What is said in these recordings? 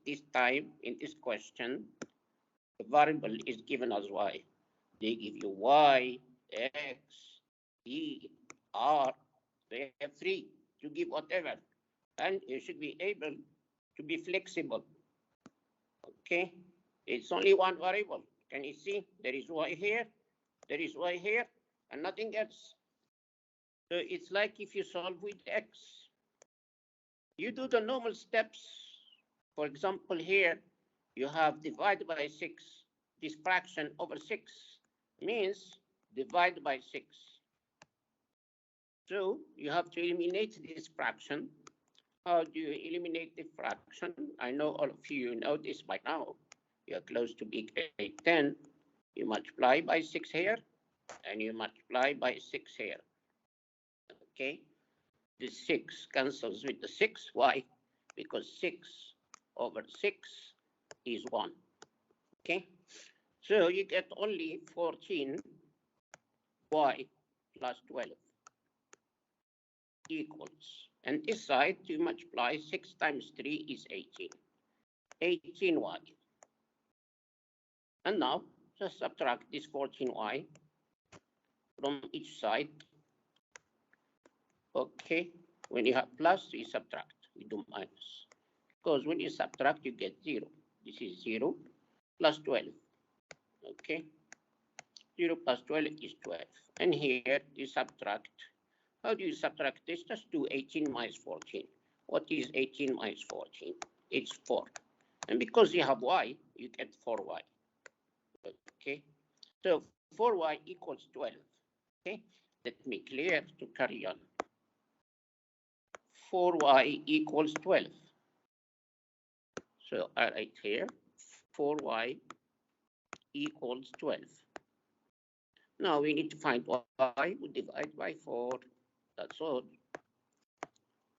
this time in this question, the variable is given as y. They give you y, x, e, r. They have free to give whatever. And you should be able to be flexible. Okay, it's only one variable. Can you see? There is y here, there is y here, and nothing else. So it's like if you solve with x. You do the normal steps. For example, here you have divide by 6. This fraction over 6 means divide by 6. So you have to eliminate this fraction. How do you eliminate the fraction? I know all of you know this by now. You're close to big grade 10. You multiply by 6 here, and you multiply by 6 here. Okay, the 6 cancels with the 6. Why? Because 6 over 6 is 1. Okay, so you get only 14y plus 12 equals, and this side you multiply 6 times 3 is 18. 18y. And now just subtract this 14y from each side. Okay, when you have plus, you subtract, we do minus. Because when you subtract, you get 0. This is 0 plus 12. Okay, 0 plus 12 is 12. And here you subtract. How do you subtract this? Just do 18 minus 14. What is 18 minus 14? It's 4. And because you have y, you get 4y. Okay, so 4y equals 12. Okay, let me clear to carry on. 4y equals 12. So I write here 4y equals 12. Now we need to find y. We divide by 4. That's all.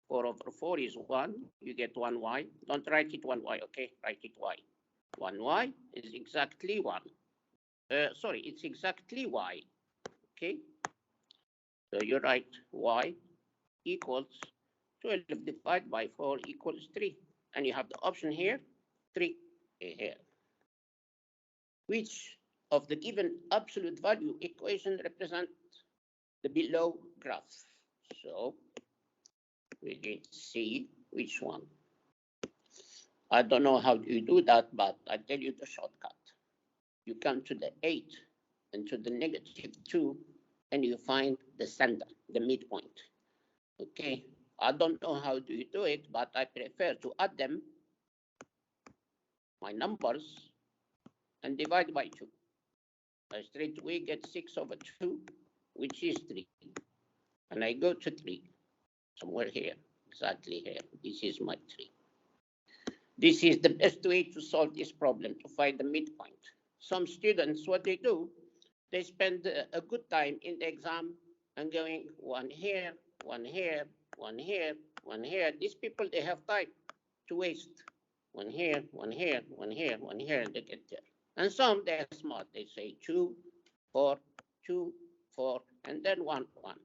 4 over 4 is 1. You get 1y. Don't write it 1y, okay? Write it y. 1y is exactly 1. Sorry, it's exactly y. Okay? So you write y equals 12 divided by 4 equals 3. And you have the option here, 3 here. Which of the given absolute value equation represent the below graph? So we need to see which one. I don't know how you do that, but I tell you the shortcut. You come to the 8 and to the negative 2, and you find the center, the midpoint. Okay, I don't know how do you do it, but I prefer to add them, my numbers, and divide by 2. I straight away get 6 over 2, which is 3. And I go to 3, somewhere here, exactly here. This is my 3. This is the best way to solve this problem, to find the midpoint. Some students, what they do, they spend a good time in the exam and going 1 here, 1 here, 1 here, 1 here. These people, they have time to waste. 1 here, 1 here, 1 here, 1 here, and they get there. And some, they're smart. They say 2, 4, 2, 4, and then 1, 1.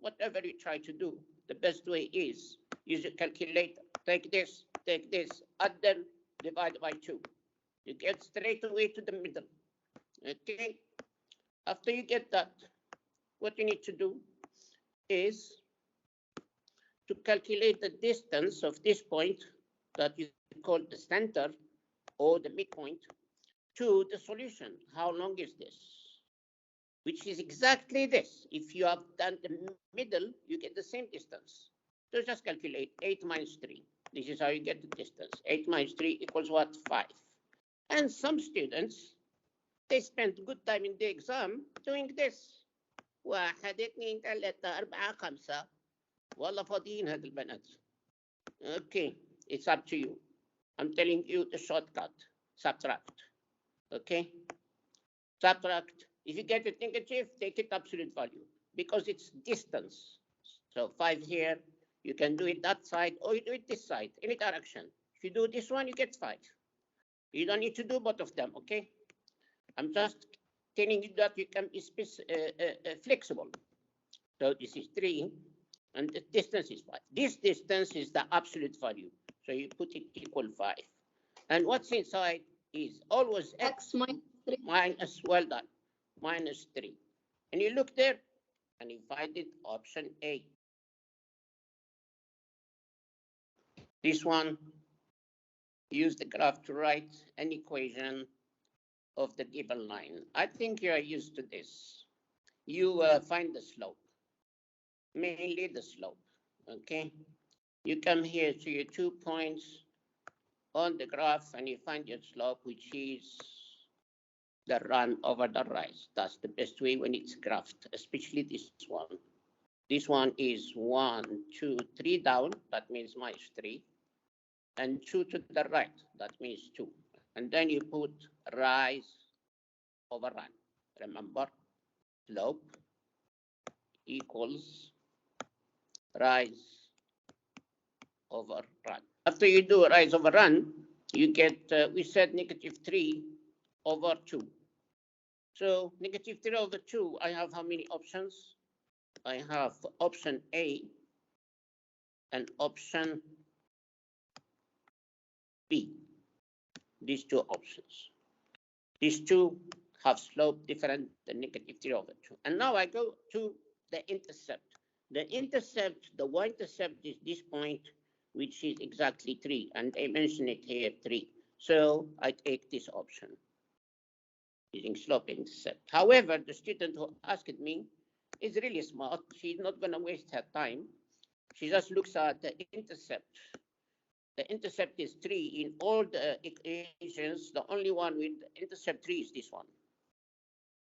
Whatever you try to do, the best way is use your calculator. Take this, add them, divide by 2. You get straight away to the middle. Okay? After you get that, what you need to do is to calculate the distance of this point that you call the center or the midpoint to the solution. How long is this? Which is exactly this. If you have done the middle, you get the same distance. So just calculate 8 minus 3. This is how you get the distance. 8 minus 3 equals what? 5. And some students, they spend good time in the exam doing this. 1 2 3 4 5 والله فاضيين هاد البنات. Okay, it's up to you. I'm telling you the shortcut. Subtract. Okay? Subtract. If you get it negative, take it absolute value because it's distance. So 5 here, you can do it that side or you do it this side, any direction. If you do this one, you get 5. You don't need to do both of them, okay? I'm just telling you that you can be flexible. So this is 3, and the distance is 5. This distance is the absolute value. So you put it equal 5. And what's inside is always x minus, well done, minus 3. And you look there, and you find it option A. This one, use the graph to write an equation of the given line. I think you are used to this. You find the slope, mainly the slope, okay? You come here to your 2 points on the graph and you find your slope, which is the run over the rise. That's the best way when it's graphed, especially this one. This one is 1, 2, 3 down, that means minus 3, and 2 to the right, that means 2. And then you put rise over run. Remember, slope equals rise over run. After you do rise over run, you get, we said negative 3 over 2. So negative 3 over 2, I have how many options? I have option A and option B. These two options. These two have slope different than negative 3 over 2. And now I go to the intercept. The intercept, the y-intercept is this point, which is exactly 3. And I mention it here, 3. So I take this option, using slope intercept. However, the student who asked me is really smart. She's not going to waste her time. She just looks at the intercept. The intercept is 3 in all the equations. The only one with intercept 3 is this one.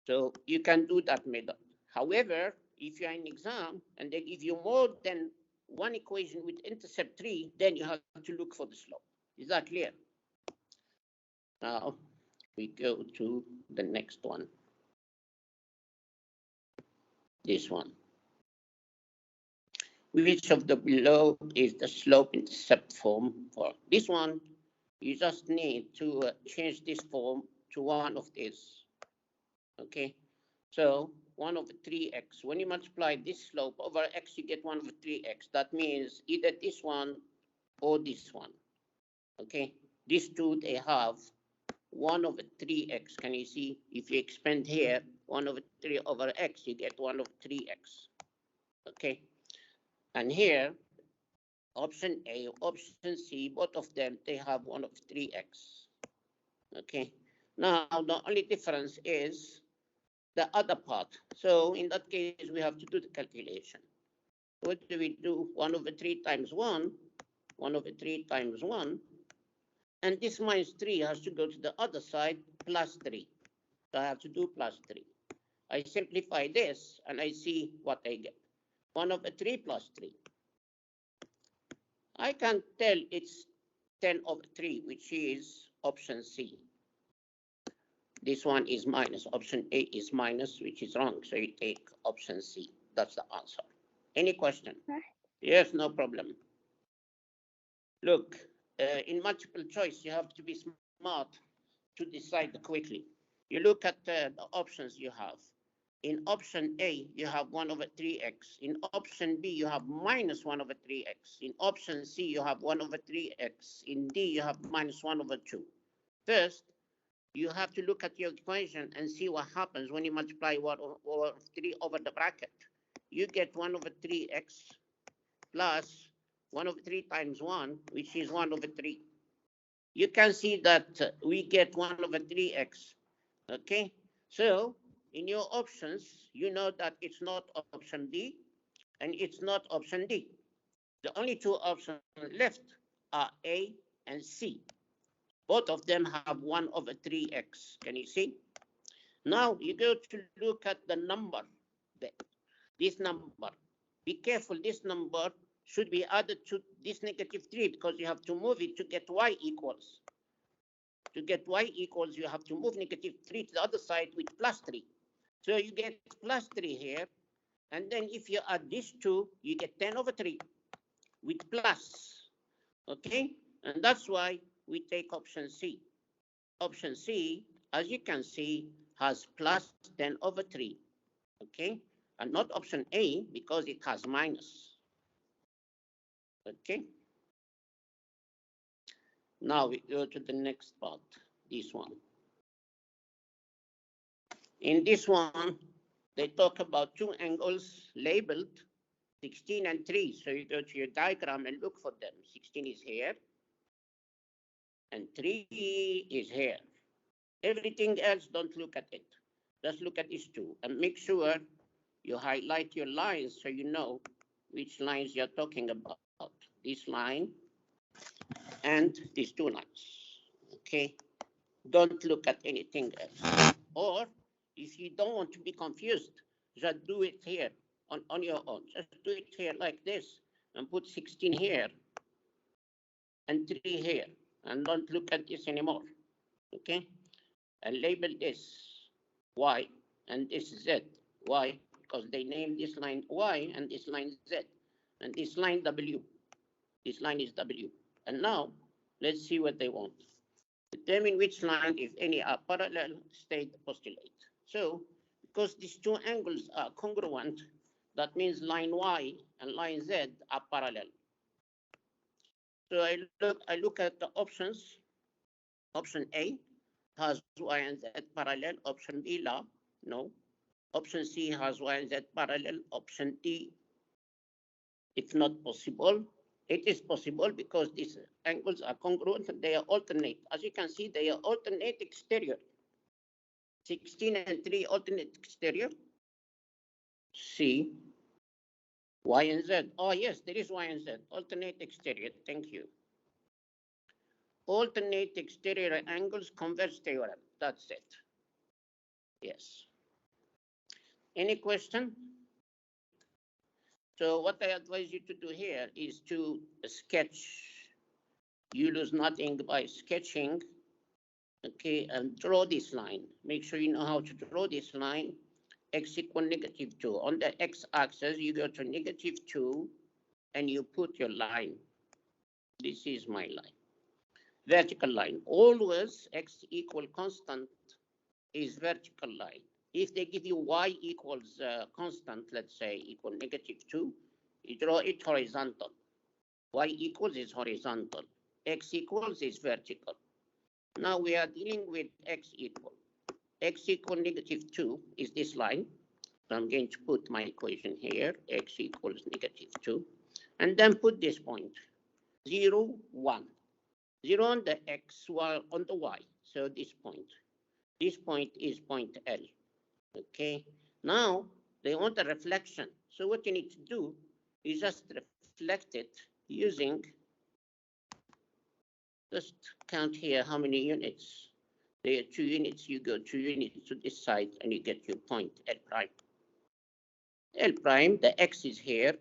So you can do that method. However, if you're in exam and they give you more than one equation with intercept 3, then you have to look for the slope. Is that clear? Now we go to the next one. This one. Which of the below is the slope intercept form for this one? You just need to change this form to one of these. Okay, so 1 over 3x. When you multiply this slope over x, you get 1 over 3x. That means either this one or this one. Okay, these two, they have 1 over 3x. Can you see? If you expand here, 1 over 3 over x, you get 1 over 3x. Okay, and here, option A, option C, both of them, they have 1 over 3x. Okay, now the only difference is the other part. So in that case, we have to do the calculation. What do we do? 1 over 3 times 1, 1 over 3 times 1. And this minus 3 has to go to the other side, plus 3. So I have to do plus 3. I simplify this, and I see what I get. 1 over 3 plus 3. I can tell it's 10 over 3, which is option C. This one is minus. Option A is minus, which is wrong. So you take option C. That's the answer. Any question? Yes, no problem. Look, in multiple choice, you have to be smart to decide quickly. You look at the options you have. In option A, you have 1 over 3x. In option B, you have minus 1 over 3x. In option C, you have 1 over 3x. In D, you have minus 1 over 2. First, you have to look at your equation and see what happens when you multiply 1 over 3 over the bracket. You get 1 over 3x plus 1 over 3 times 1, which is 1 over 3. You can see that we get 1 over 3x. Okay, so in your options, you know that it's not option D and it's not option D. The only two options left are A and C. Both of them have 1 over 3x. Can you see? Now you go to look at the number. This number. Be careful, this number should be added to this negative 3 because you have to move it to get y equals. To get y equals, you have to move negative 3 to the other side with plus 3. So you get plus 3 here. And then if you add these two, you get 10 over 3 with plus. Okay? And that's why we take option C. Option C, as you can see, has plus 10 over 3. Okay? And not option A because it has minus. Okay? Now we go to the next part, this one. In this one, they talk about two angles labeled 16 and 3. So you go to your diagram and look for them. 16 is here, and 3 is here. Everything else, don't look at it. Just look at these two and make sure you highlight your lines so you know which lines you're talking about. This line and these two lines. Okay? Don't look at anything else. Or if you don't want to be confused, just do it here on your own. Just do it here like this and put 16 here and 3 here. And don't look at this anymore. Okay? And label this Y and this Z. Why? Because they named this line Y and this line Z. And this line W. This line is W. And now, let's see what they want. Determine which line, if any, are parallel, state the postulate. So, because these two angles are congruent, that means line Y and line Z are parallel. So I look at the options. Option A has Y and Z parallel. Option B, no. Option C has Y and Z parallel. Option D, it's not possible. It is possible because these angles are congruent and they are alternate. As you can see, they are alternate exterior. 16 and 3 alternate exterior. C, Y and Z. Oh, yes, there is Y and Z. Alternate exterior. Thank you. Alternate exterior angles converge theorem. That's it. Yes. Any question? So what I advise you to do here is to sketch. You lose nothing by sketching. Okay, and draw this line. Make sure you know how to draw this line. X equal -2. On the x-axis, you go to -2, and you put your line. This is my line. Vertical line. Always x equal constant is vertical line. If they give you y equals constant, let's say equal -2, you draw it horizontal. Y equals is horizontal. X equals is vertical. Now we are dealing with x equal. X equal -2 is this line. So I'm going to put my equation here. X equals -2. And then put this point. 0, 1. 0 on the x, while on the y. So this point. This point is point L. Okay. Now they want a reflection. So what you need to do is just reflect it using, just count here how many units. There are 2 units. You go 2 units to this side and you get your point L prime. L prime, the x is here.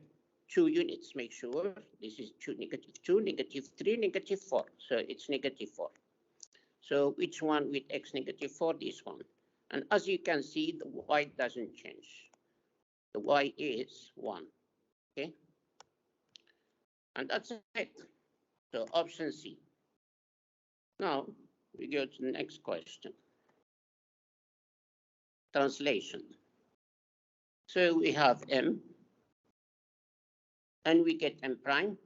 2 units, make sure. This is -2, -3, -4. So it's -4. So which one with x -4? This one. And as you can see, the y doesn't change. The y is 1. Okay? And that's it. So option C. Now we go to the next question. Translation. So we have M, and we get M prime,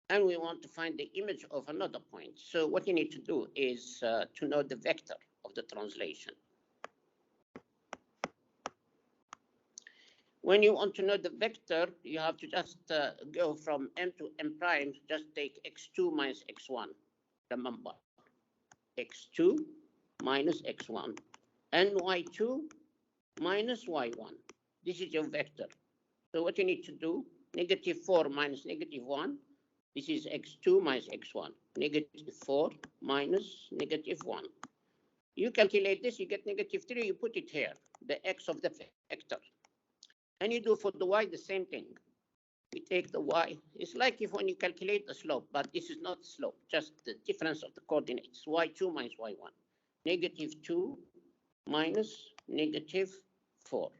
and we want to find the image of another point. So what you need to do is to know the vector of the translation. When you want to know the vector, you have to just go from M to M prime, just take x2 minus x1, remember, x2 minus x1, and y2 minus y1. This is your vector. So what you need to do, -4 minus -1, this is x2 minus x1, -4 minus -1. You calculate this, you get -3, you put it here, the x of the vector. And you do for the y the same thing. We take the y. It's like if when you calculate the slope, but this is not slope, just the difference of the coordinates. y2 minus y1. -2 minus -4.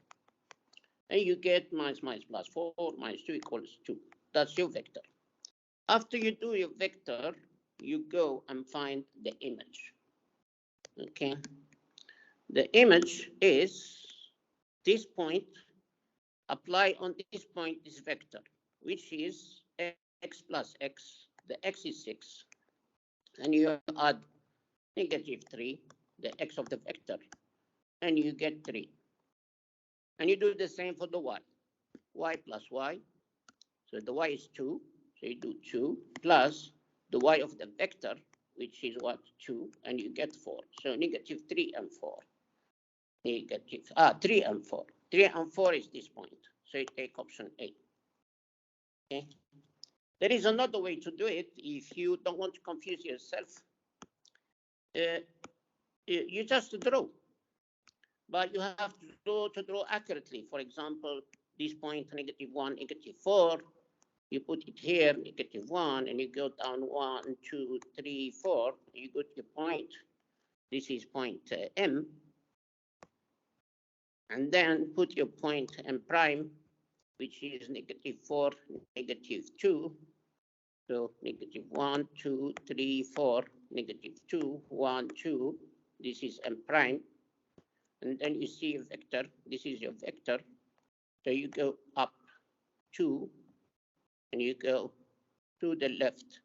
And you get minus plus 4 minus 2 equals 2. That's your vector. After you do your vector, you go and find the image. Okay. The image is this point. Apply on this point this vector, which is x plus x. The x is 6. and you add -3, the x of the vector, and you get 3. And you do the same for the y plus y. So the y is 2, so you do 2 plus the y of the vector, which is what, 2, and you get 4. So -3 and 4. 3 and 4. 3 and 4 is this point. So you take option A. Okay. There is another way to do it if you don't want to confuse yourself. You just draw, but you have to draw accurately. For example, this point, -1, -4, you put it here, -1, and you go down 1, 2, 3, 4, you go to the point. This is point M, and then put your point M prime, which is -4, -2. So -1, 2, 3, 4, -2, 1, 2. This is M prime. And then you see a vector. This is your vector. So you go up 2, and you go to the left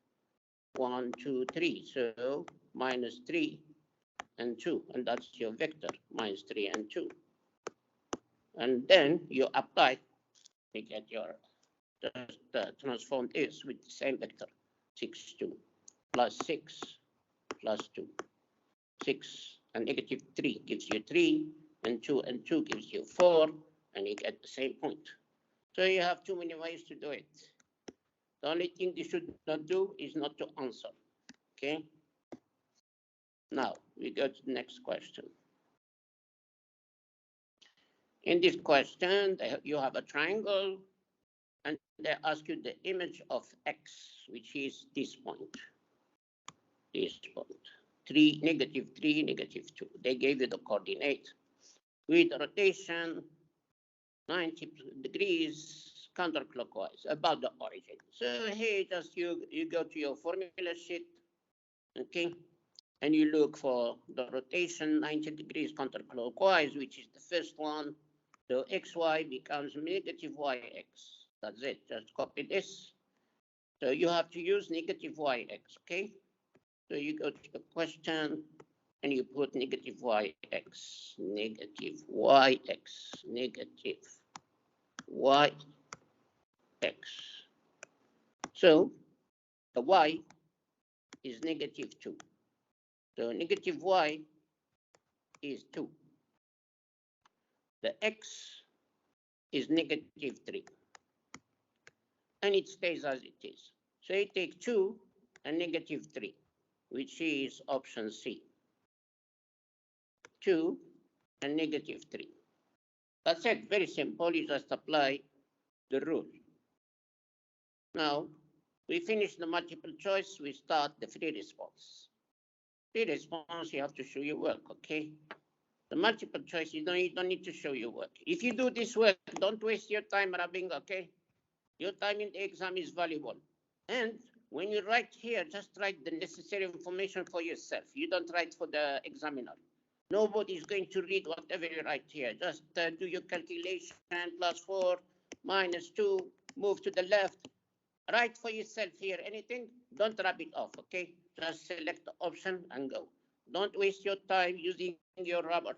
1, 2, 3. So -3 and 2. And that's your vector, -3 and 2. And then you apply, you get your just transform this with the same vector, 6, 2, plus 6, plus 2, 6, and -3 gives you 3, and 2 gives you 4, and you get the same point. So you have too many ways to do it. The only thing you should not do is not to answer, okay? Now, we go to the next question. In this question, you have a triangle, and they ask you the image of x, which is this point. This point. 3, -3, -2. They gave you the coordinate with rotation 90 degrees counterclockwise about the origin. So here, just you go to your formula sheet, okay, and you look for the rotation 90 degrees counterclockwise, which is the first one. So xy becomes -yx. That's it. Just copy this. So you have to use -yx, okay? So you go to the question and you put -yx, -yx. So the y is -2. So -y is 2. The x is -3. And it stays as it is. So you take 2 and -3, which is option C. 2 and -3. That's it, very simple. You just apply the rule. Now, we finish the multiple choice, we start the free response. Free response, you have to show your work, okay? The multiple choice, you don't need to show your work. If you do this work, don't waste your time rubbing, okay? Your time in the exam is valuable. And when you write here, just write the necessary information for yourself. You don't write for the examiner. Nobody is going to read whatever you write here. Just do your calculation, +4, -2, move to the left. Write for yourself here anything. Don't rub it off, okay? Just select the option and go. Don't waste your time using your rubber.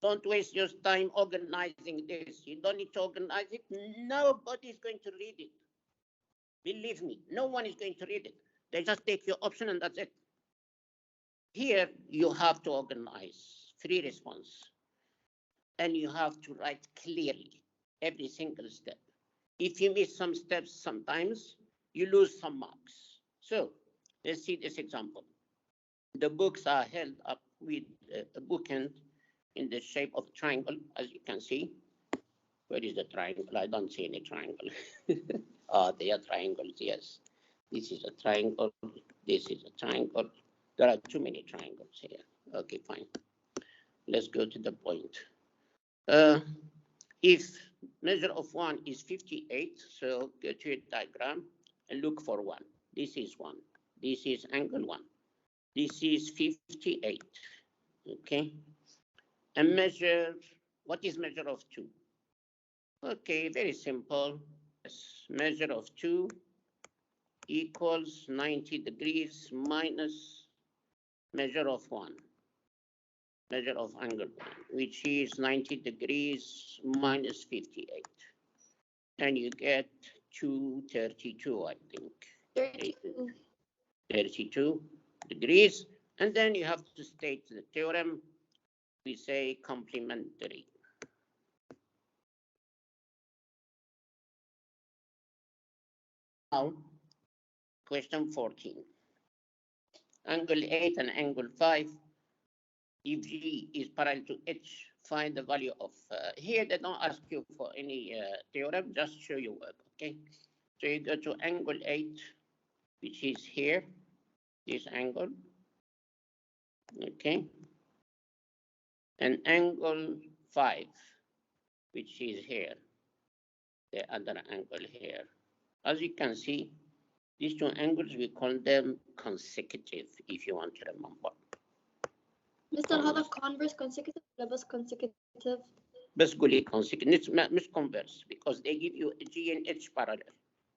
Don't waste your time organizing this. You don't need to organize it. Nobody is going to read it. Believe me, no one is going to read it. They just take your option and that's it. Here, you have to organize free response. And you have to write clearly every single step. If you miss some steps sometimes, you lose some marks. So let's see this example. The books are held up with a bookend in the shape of triangle, as you can see. Where is the triangle? I don't see any triangle. Oh, they are triangles, yes. This is a triangle. This is a triangle. There are too many triangles here. Okay, fine. Let's go to the point. If measure of 1 is 58, so go to your diagram and look for 1. This is 1. This is angle 1. This is 58. Okay. And measure, what is measure of 2? Okay, very simple. Yes, measure of 2 equals 90 degrees minus measure of 1, measure of angle 1, which is 90 degrees minus 58. And you get 232, I think. 32. 32 degrees. And then you have to state the theorem. We say complementary. Now, question 14. Angle 8 and angle 5. If G is parallel to H, find the value of, here they don't ask you for any theorem, just show you work, okay? So you go to angle 8, which is here, this angle, okay? And angle 5, which is here, the other angle here. As you can see, these two angles, we call them consecutive, if you want to remember. Mr. هذا converse consecutive ولا بس consecutive؟ بس قولي consecutive, مش converse, because they give you G and H parallel.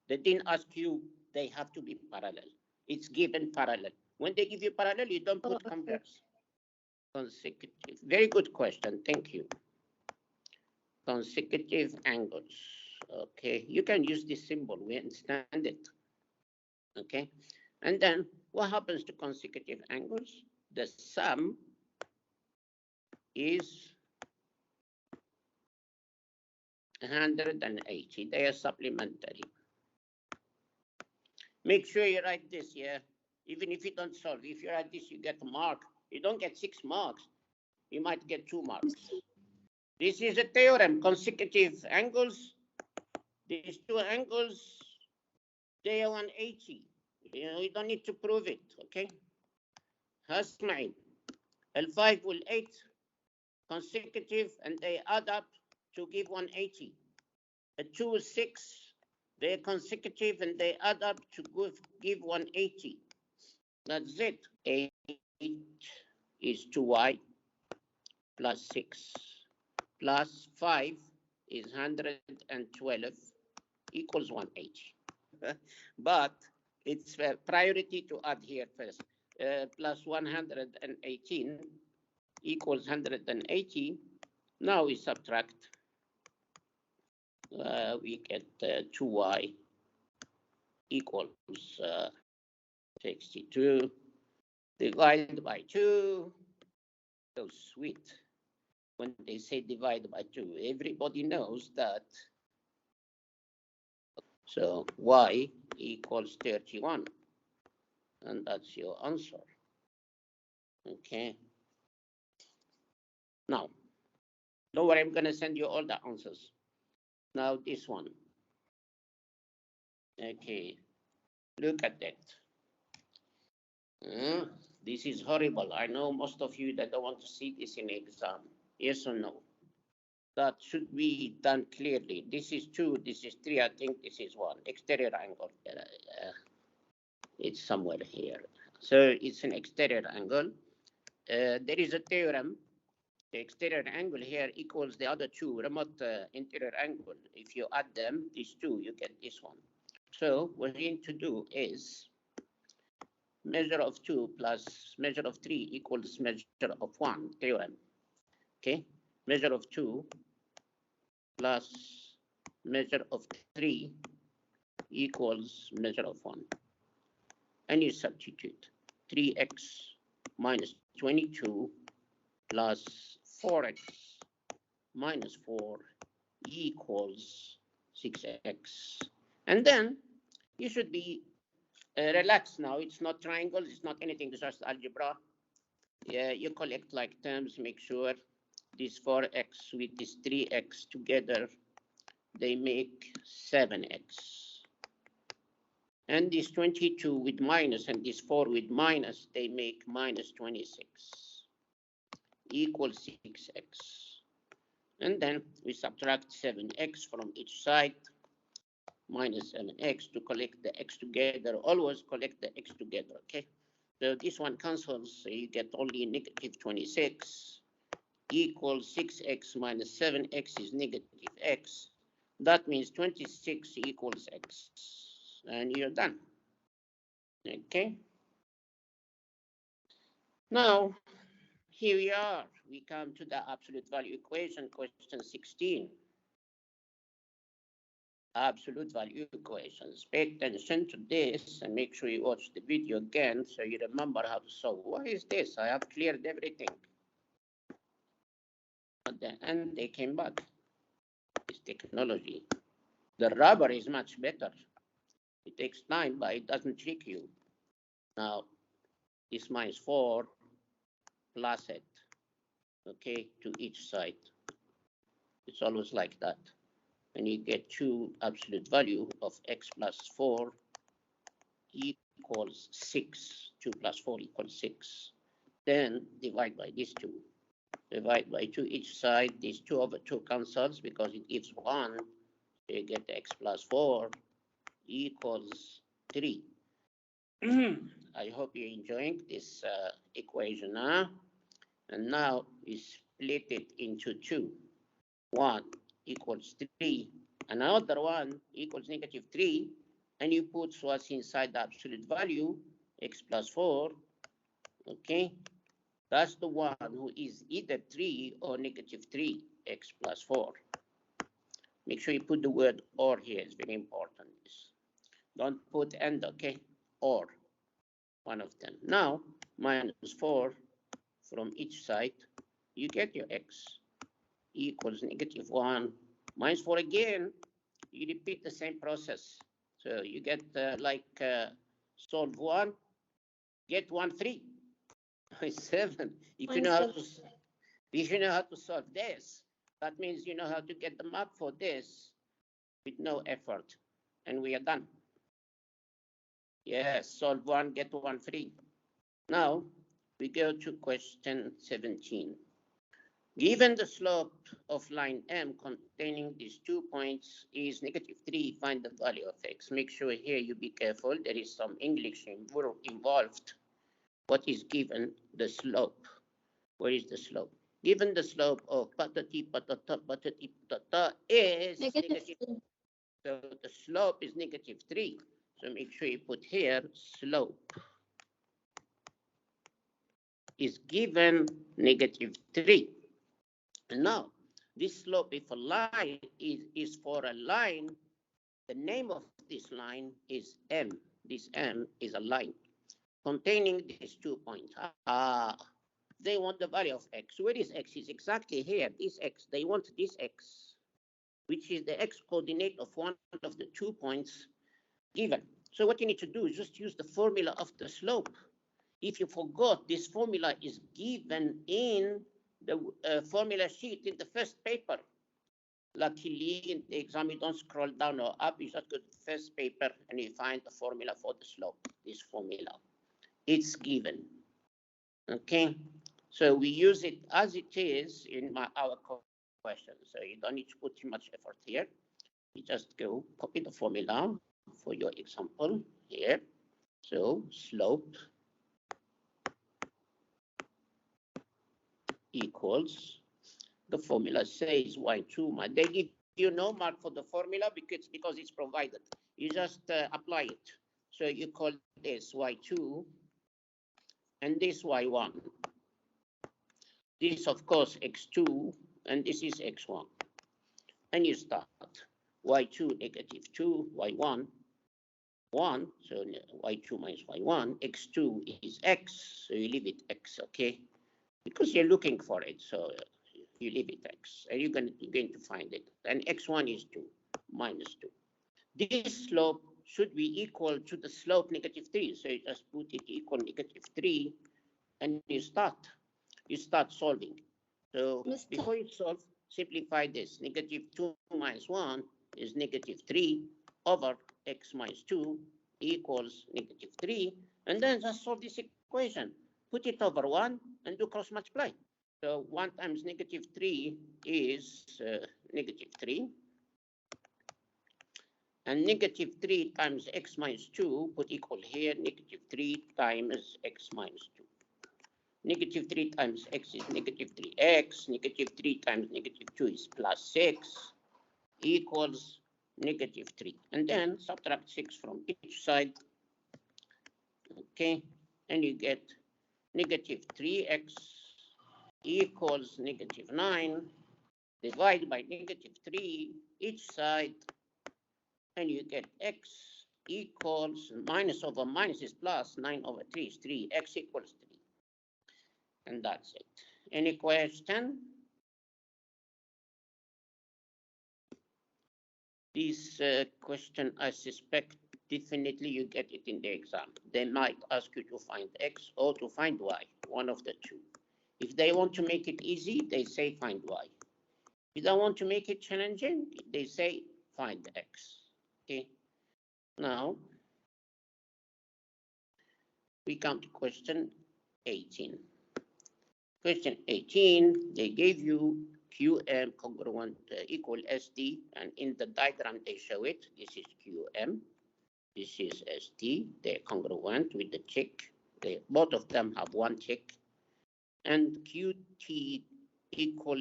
They didn't ask you, they have to be parallel. It's given parallel. When they give you parallel, you don't put converse. Consecutive. Very good question. Thank you. Consecutive angles. Okay. You can use this symbol. We understand it. Okay. And then what happens to consecutive angles? The sum is 180. They are supplementary. Make sure you write this, yeah? Even if you don't solve, if you write this, you get a mark. You don't get 6 marks. You might get 2 marks. This is a theorem, consecutive angles. These two angles, they are 180. You don't need to prove it, okay? Hasmain. L5 will 8 consecutive, and they add up to give 180. A 2 is 6. They're consecutive, and they add up to give 180. That's it. 8 is 2y plus 6 plus 5 is 112 equals 180. But it's a priority to add here first. Plus 118 equals 180. Now we subtract. We get 2y equals 62 divided by 2. So sweet. When they say divide by 2, everybody knows that. So y equals 31. And that's your answer. Okay. Now, don't worry, I'm going to send you all the answers. Now this one. Okay. Look at that. This is horrible. I know most of you that don't want to see this in exam. Yes or no? That should be done clearly. This is 2, this is 3, I think this is 1. Exterior angle. It's somewhere here. So it's an exterior angle. There is a theorem. The exterior angle here equals the other 2, remote interior angle. If you add them, these 2, you get this one. So what we need to do is measure of 2 plus measure of 3 equals measure of 1, theorem. Okay, measure of 2 plus measure of 3 equals measure of 1. And you substitute 3x minus 22 plus 4x minus 4 equals 6x. And then you should be relaxed now. It's not triangles, it's not anything, it's just algebra. Yeah, you collect like terms, make sure this 4x with this 3x together, they make 7x. And this 22 with minus and this 4 with minus, they make minus 26 equals 6x. And then we subtract 7x from each side, minus 7x to collect the x together. Always collect the x together, okay? So this one cancels, so you get only negative 26 equals 6x minus 7x is negative x. That means 26 equals x. And you're done. Okay. Now, here we are. We come to the absolute value equation, question 16. Absolute value equations. Pay attention to this and make sure you watch the video again so you remember how to solve. What is this? I have cleared everything. At the end, they came back. It's technology. The rubber is much better. It takes time, but it doesn't trick you. Now, this minus 4 plus it, okay, to each side. It's always like that. And you get 2 absolute value of x plus 4 equals 6. 2 plus 4 equals 6. Then divide by these 2. Divide by 2 each side. These 2 over 2 cancels because it gives 1. So you get x plus 4 equals 3. I hope you're enjoying this equation. And now we split it into 2. 1 equals 3. Another one equals negative 3. And you put what's inside the absolute value, x plus 4. Okay? That's the one who is either 3 or negative 3, x plus 4. Make sure you put the word or here. It's very important. Don't put and, okay? Or. One of them. Now, minus 4 from each side, you get your x equals negative 1. Minus 4 again, you repeat the same process. So you get solve 1, get 1, 3. 7. If you know how to solve this, that means you know how to get the map for this with no effort. And we are done. Yes, solve 1, get 1, 3. Now, we go to question 17. Given the slope of line M containing these 2 points is negative 3, find the value of x. Make sure here you be careful. There is some English involved. What is given? The slope. Where is the slope? Given the slope of patati patata patati patata is negative. So the slope is negative 3. So make sure you put here slope is given negative 3. And now, this slope, if a line is for a line, the name of this line is M. This M is a line containing these 2 points. They want the value of x. Where is x? Is exactly here. This x. They want this x, which is the x coordinate of one of the 2 points given. So what you need to do is just use the formula of the slope. If you forgot, this formula is given in the formula sheet in the first paper. Luckily, in the exam, you don't scroll down or up. You just go to the first paper and you find the formula for the slope, this formula. It's given. Okay? So we use it as it is in our question. So you don't need to put too much effort here. You just go copy the formula for your example here. So slope equals, the formula says y2. They give you no mark for the formula because it's provided. You just apply it. So you call this y2 and this y1. This, of course, x2 and this is x1. And you start y2 negative 2, y1 1, so y2 minus y1, x2 is x, so you leave it x, okay? Because you're looking for it, so you leave it x, and you're going to find it. And x1 is 2, minus 2. This slope should be equal to the slope negative 3, so you just put it equal negative 3, and you start solving. So before you solve, simplify this. Negative 2 minus 1 is negative 3 over x minus 2 equals negative 3, and then just solve this equation. Put it over 1 and do cross multiply. So 1 times negative 3 is negative 3. And negative 3 times x minus 2, put equal here, negative 3 times x minus 2. Negative 3 times x is negative 3x. Negative 3 times negative 2 is plus 6 equals negative 3. And then subtract 6 from each side. Okay, and you get negative 3x equals negative 9, divide by negative 3 each side, and you get x equals minus over minus is plus, 9 over 3 is 3, x equals 3. And that's it. Any question? This question, I suspect, definitely you get it in the exam. They might ask you to find x or to find y, one of the two. If they want to make it easy, they say find y. If they want to make it challenging, they say find x. Okay. Now, we come to question 18. Question 18, they gave you QM congruent equal SD, and in the diagram they show it. This is QM, this is SD. They're congruent with the check. Both of them have one check. And QT equal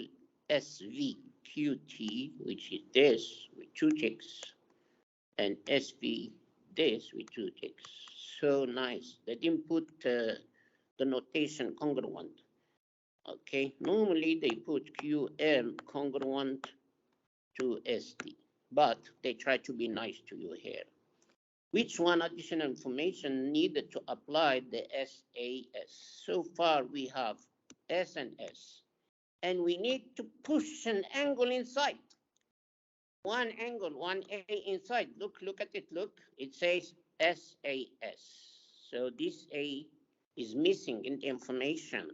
SV. QT, which is this, with two checks, and SV, this, with two checks. So nice. They didn't put the notation congruent. Okay, normally they put QM congruent to SD, but they try to be nice to you here. Which one additional information needed to apply the SAS? So far we have S and S, and we need to push an angle inside. One angle, one A inside. Look at it, look. It says SAS. So this A is missing in the information.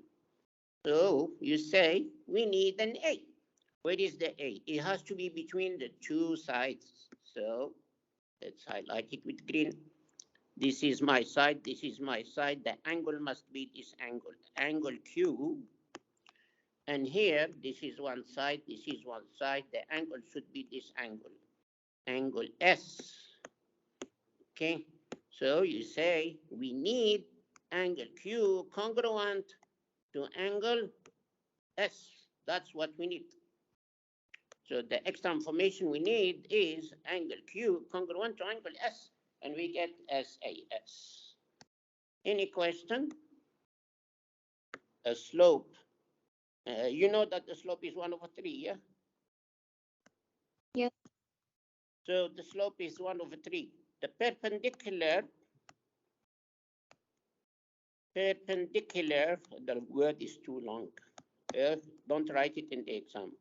So you say we need an A. Where is the A? It has to be between the two sides. So let's highlight it with green. This is my side, this is my side. The angle must be this angle, angle Q. And here, this is one side, this is one side. The angle should be this angle, angle S. Okay, so you say we need angle Q congruent to angle S. That's what we need. So the extra information we need is angle Q congruent to angle S, and we get SAS. Any question? A slope. You know that the slope is 1 over 3, yeah? Yes. So the slope is 1 over 3. The perpendicular, the word is too long. Don't write it in the exam.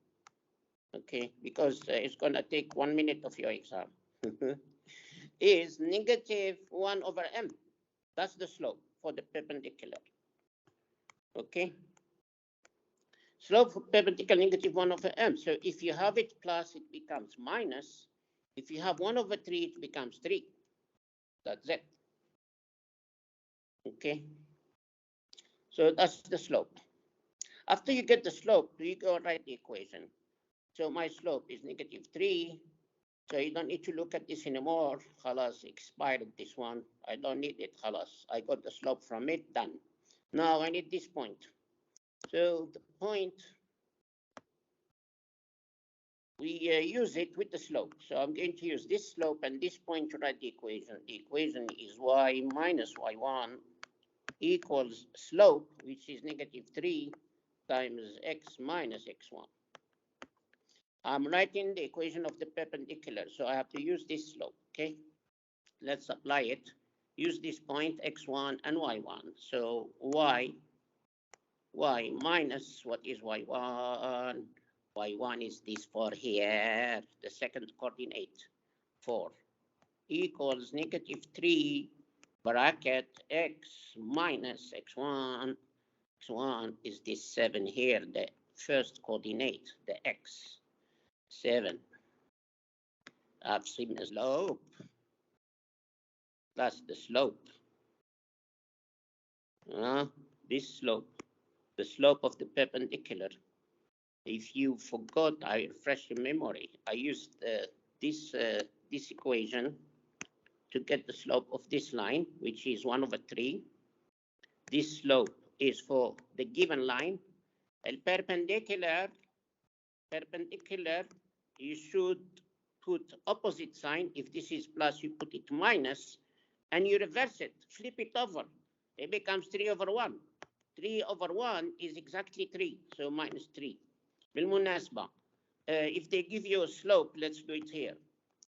Okay, because it's going to take 1 minute of your exam. Is negative 1 over m. That's the slope for the perpendicular. Okay. Slope for perpendicular negative 1 over m. So if you have it plus, it becomes minus. If you have 1 over 3, it becomes 3. That's it. Okay. So that's the slope. After you get the slope, you go write the equation. So my slope is negative 3. So you don't need to look at this anymore. Khalas, expired this one. I don't need it. Khalas, I got the slope from it, done. Now I need this point. So the point, we use it with the slope. So I'm going to use this slope and this point to write the equation. The equation is y minus y1 equals slope, which is negative 3 times x minus x1. I'm writing the equation of the perpendicular, so I have to use this slope, okay? Let's apply it. Use this point, x1 and y1. So y minus, what is y1? Y1 is this 4 here, the second coordinate, 4, equals negative 3 bracket x minus x1. X1 is this 7 here, the first coordinate, the x. 7. I've seen the slope. That's the slope. This slope, the slope of the perpendicular. If you forgot, I refresh your memory. I used this equation to get the slope of this line, which is 1 over 3. This slope is for the given line. And perpendicular, you should put opposite sign. If this is plus, you put it minus. and you reverse it, flip it over, it becomes 3 over 1. 3 over 1 is exactly 3, so minus 3. بالمناسبة, if they give you a slope, let's do it here.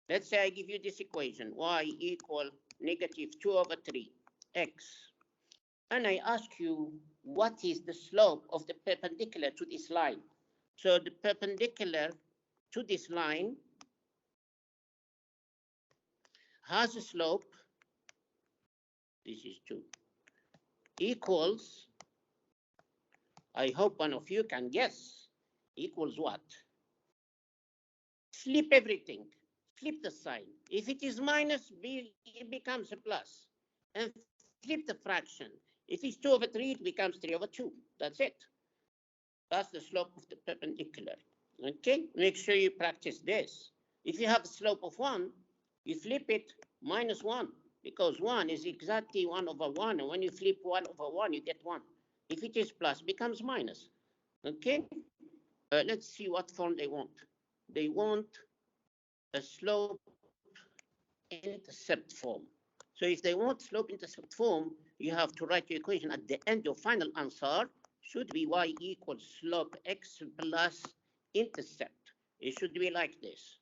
Let's say I give you this equation, y equal negative 2 over 3, x. And I ask you, what is the slope of the perpendicular to this line? So the perpendicular to this line has a slope, this is 2, equals, I hope one of you can guess, equals what? Flip everything, flip the sign. If it is minus, it becomes a plus. And flip the fraction. If it's 2 over 3, it becomes 3 over 2. That's it. That's the slope of the perpendicular. Okay, make sure you practice this. If you have a slope of 1, you flip it minus 1, because 1 is exactly 1 over 1, and when you flip 1 over 1, you get 1. If it is plus, it becomes minus. Okay, let's see what form they want. They want a slope intercept form. So if they want slope intercept form, you have to write your equation at the end. Your final answer should be y equals slope x plus intercept. It should be like this.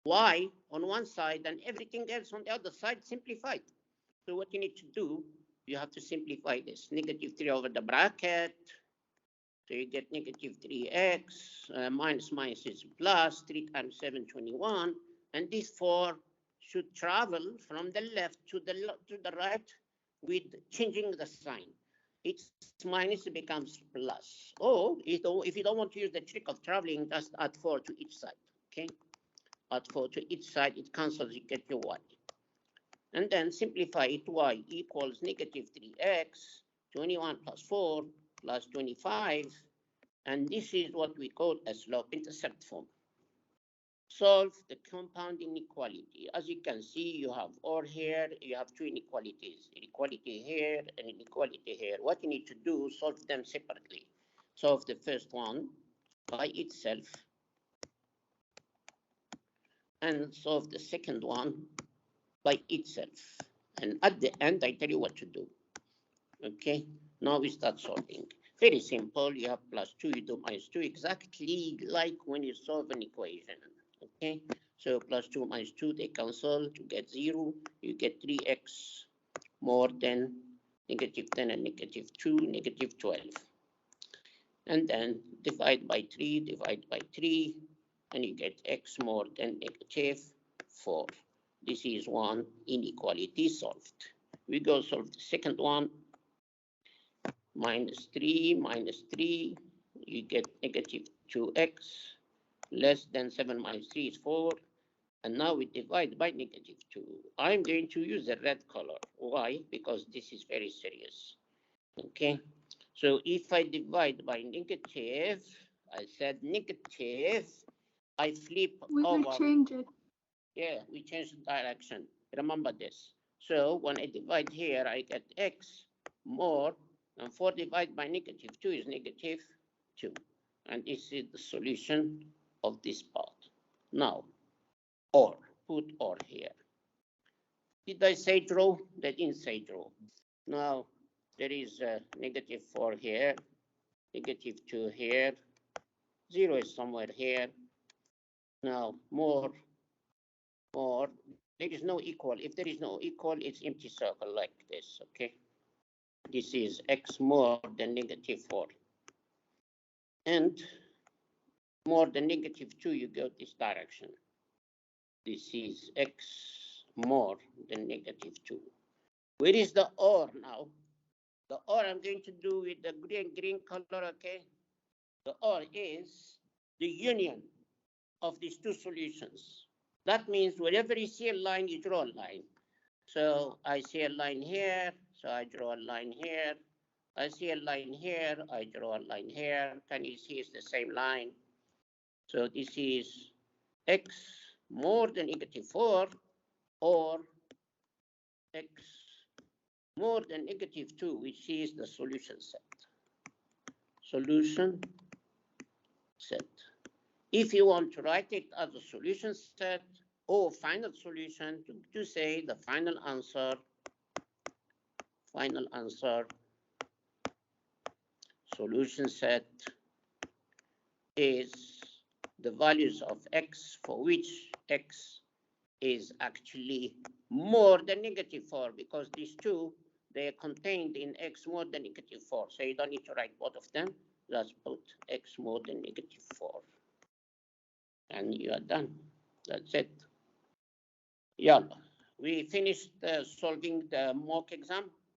Y on one side and everything else on the other side simplified. So what you need to do, you have to simplify this. Negative 3 over the bracket. So you get negative 3x, minus minus is plus, 3 times 7, 21. And this 4 should travel from the left to the right with changing the sign. It's minus, it becomes plus. Or if you don't want to use the trick of traveling, just add 4 to each side. Okay? Add 4 to each side, it cancels, you get your y. And then simplify it, y equals negative 3x, 21 plus 4 plus 25. And this is what we call a slope-intercept form. Solve the compound inequality. As you can see, you have or here, you have two inequalities, inequality here and inequality here. What you need to do, solve them separately. Solve the first one by itself, and solve the second one by itself. And at the end, I tell you what to do. Okay, now we start solving. Very simple, you have plus 2, you do minus 2, exactly like when you solve an equation. Okay, so plus 2 minus 2, they cancel to get 0. You get 3x more than negative 10 and negative 2, negative 12. And then divide by 3, and you get x more than negative 4. This is one inequality solved. We go solve the second one. Minus 3, you get negative 2x, less than 7 minus 3 is 4. And now we divide by negative 2. I'm going to use the red color. Why? Because this is very serious. Okay, so if I divide by negative, I said negative, I flip over. We can change it. Yeah, we change the direction. Remember this. So when I divide here, I get x more, and 4 divided by negative 2 is negative 2. And this is the solution of this part. Now, or, put or here. Did I say draw? That didn't say draw. Now, there is negative 4 here, negative 2 here, 0 is somewhere here. Now, more, there is no equal. If there is no equal, it's empty circle like this, okay? This is x more than negative 4. And more than negative 2, you go this direction. This is x more than negative 2. Where is the or now? The or I'm going to do with the green color, okay? The or is the union of these two solutions. That means wherever you see a line, you draw a line. So I see a line here, so I draw a line here. I see a line here, I draw a line here. Can you see it's the same line? So this is x more than negative 4, or x more than negative 2, which is the solution set. Solution set. If you want to write it as a solution set or final solution, to say the final answer final answer, solution set is the values of x for which x is actually more than -4, because these two, they are contained in x more than -4. So you don't need to write both of them. Just put x more than -4. And you are done. That's it. Yeah, we finished solving the mock exam.